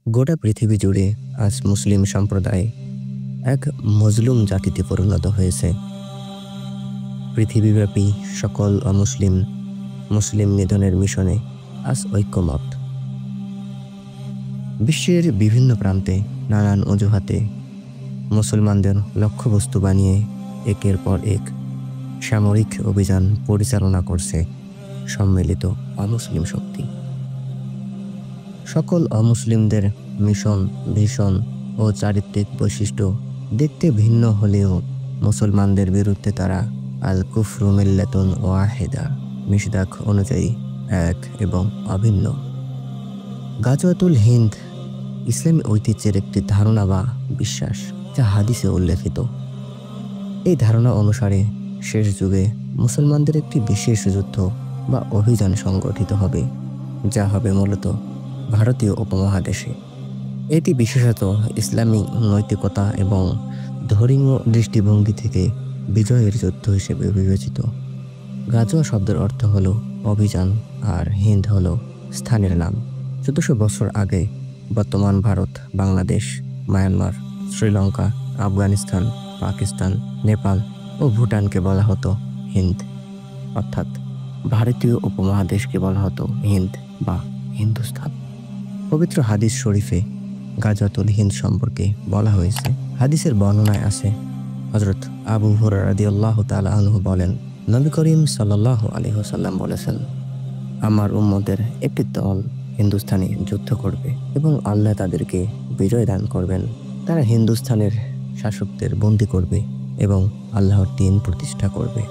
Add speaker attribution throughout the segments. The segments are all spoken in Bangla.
Speaker 1: গোটা পৃথিবী জুড়ে আজ মুসলিম সম্প্রদায় এক মজলুম জাতিতে পরিণত হয়েছে। পৃথিবীব্যাপী সকল অমুসলিম মুসলিম নিধনের মিশনে আজ ঐক্যমত। বিশ্বের বিভিন্ন প্রান্তে নানান অজুহাতে মুসলমানদের লক্ষ্যবস্তু বানিয়ে একের পর এক সামরিক অভিযান পরিচালনা করছে সম্মিলিত অমুসলিম শক্তি। সকল অমুসলিমদের মিশন, ভিশন ও চারিত্রিক বৈশিষ্ট্য দেখতে ভিন্ন হলেও মুসলমানদের বিরুদ্ধে তারা আল কুফরু মিল্লাতুন ওয়াহিদা মিশদাক অনুযায়ী এক এবং অভিন্ন। গাজওয়াতুল হিন্দ ইসলামী ঐতিহ্যের একটি ধারণা বা বিশ্বাস, যা হাদিসে উল্লেখিত। এই ধারণা অনুসারে শেষ যুগে মুসলমানদের একটি বিশেষ যুদ্ধ বা অভিযান সংগঠিত হবে, যা হবে মূলত ভারতীয় উপমহাদেশে। এটি বিশেষত ইসলামী নৈতিকতা এবং ধর্মীয় দৃষ্টিভঙ্গি থেকে বিজয়ের যুদ্ধ হিসেবে বিবেচিত। গাজওয়া শব্দের অর্থ হলো অভিযান, আর হিন্দ হলো স্থানের নাম। 1400 বছর আগে বর্তমান ভারত, বাংলাদেশ, মায়ানমার, শ্রীলঙ্কা, আফগানিস্তান, পাকিস্তান, নেপাল ও ভুটানকে বলা হতো হিন্দ, অর্থাৎ ভারতীয় উপমহাদেশকে বলা হতো হিন্দ বা হিন্দুস্তান। পবিত্র হাদিস শরীফে গাজওয়াতুল হিন্দ সম্পর্কে বলা হয়েছে। হাদিসের বর্ণনায় আছে, হযরত আবু হুরায়রা রাদিয়াল্লাহু তাআলা আনহু বলেন, নবী করিম সাল্লাল্লাহু আলাইহি ওয়াসাল্লাম বলেছেন, আমার উম্মতের একটি দল হিন্দুস্তানে যুদ্ধ করবে এবং আল্লাহ তাদেরকে বিজয় দান করবেন। তারা হিন্দুস্তানের শাসকদের বন্দী করবে এবং আল্লাহর দ্বীন প্রতিষ্ঠা করবে।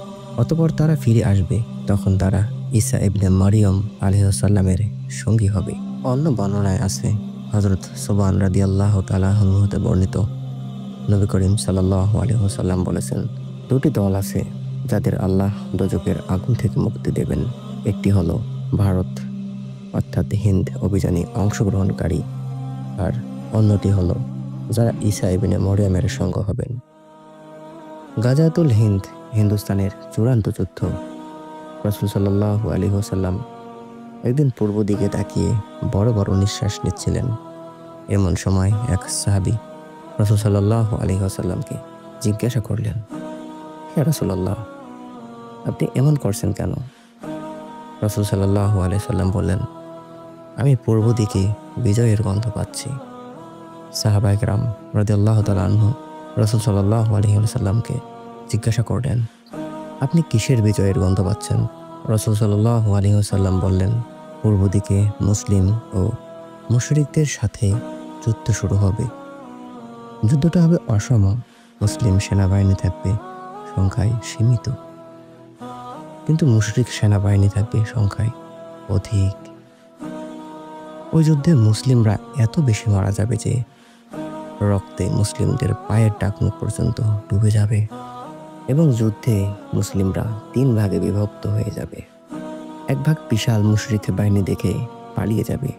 Speaker 1: অতঃপর তারা ফিরে আসবে, তখন তারা ঈসা ইবনে মারিয়ম আলাইহিস সালামের সঙ্গী হবে। অন্য বর্ণনায় আছে, হযরত সুবহান রাদিয়াল্লাহু তাআলা আনহু হতে বর্ণিত, নবী করিম সাল্লাল্লাহু আলাইহি ওয়াসাল্লাম বলেছেন, দুটি দল আছে যাদের আল্লাহ দোজখের আগুন থেকে মুক্তি দেবেন। একটি হলো ভারত অর্থাৎ হিন্দ অভিযানে অংশগ্রহণকারী, আর অন্যটি হলো যারা ঈসা ইবনে মরিয়মের সঙ্গ হবেন। গাজওয়াতুল হিন্দ হিন্দুস্তানের চূড়ান্ত যুদ্ধ। রাসূল সাল্লাল্লাহু আলাইহি ওয়াসাল্লাম একদিন পূর্ব দিকে তাকিয়ে বড় বড় নিঃশ্বাস নিচ্ছিলেন। এমন সময় এক সাহাবী রাসূল সাল্লাল্লাহু আলাইহি ওয়াসাল্লামকে জিজ্ঞাসা করলেন, হে রাসূলুল্লাহ, আপনি এমন করছেন কেন? রাসূল সাল্লাল্লাহু আলাইহি ওয়াসাল্লাম বললেন, আমি পূর্ব দিকে বিজয়ের গন্ধ পাচ্ছি। সাহাবায়ে কেরাম রাদিয়াল্লাহু তাআলা আনহু রাসূল সাল্লাল্লাহু আলাইহি ওয়াসাল্লামকে জিজ্ঞাসা করলেন, আপনি কিসের বিজয়ের গন্ধ পাচ্ছেন? রাসূল সাল্লাল্লাহু আলাইহি ওয়াসাল্লাম বললেন, পূর্ব দিকে মুসলিম ও মুশরিকদের সাথে যুদ্ধ শুরু হবে। যুদ্ধটা হবে অসম, মুসলিম সেনাবাহিনী থাকবে সংখ্যায় সীমিত, কিন্তু মুশরিক সেনাবাহিনী থাকবে সংখ্যায় অধিক। ওই যুদ্ধে মুসলিমরা এত বেশি মারা যাবে যে রক্তে মুসলিমদের পায়ের টাকনু পর্যন্ত ডুবে যাবে এবং যুদ্ধে মুসলিমরা 3 ভাগে বিভক্ত হয়ে যাবে। এক ভাগ বিশাল মুশরিক বাহিনী দেখে পালিয়ে যাবে,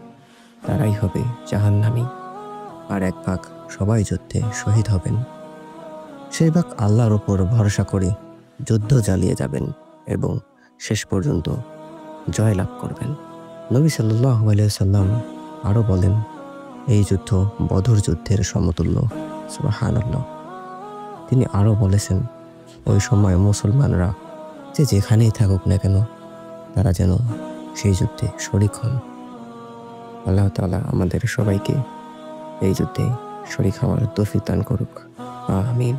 Speaker 1: তারাই হবে জাহান্নামী, আর এক ভাগ সবাই যুদ্ধে শহীদ হবেন। সেই ভাগ আল্লাহর উপর ভরসা করে যুদ্ধ চালিয়ে যাবেন এবং শেষ পর্যন্ত জয়লাভ করবেন। নবী সাল্লাল্লাহু আলাইহি ওয়াসাল্লাম আরও বলেন, এই যুদ্ধ বদর যুদ্ধের সমতুল্য। সুবহানাল্লাহ। তিনি আরও বলেছেন, ওই সময় মুসলমানরা যে যেখানেই থাকুক না কেন, তারা যেন সেই যুদ্ধে শরীক হন। আল্লাহ তাআলা আমাদের সবাইকে এই যুদ্ধে শরীক হওয়ার তৌফিক দান করুক। আমিন।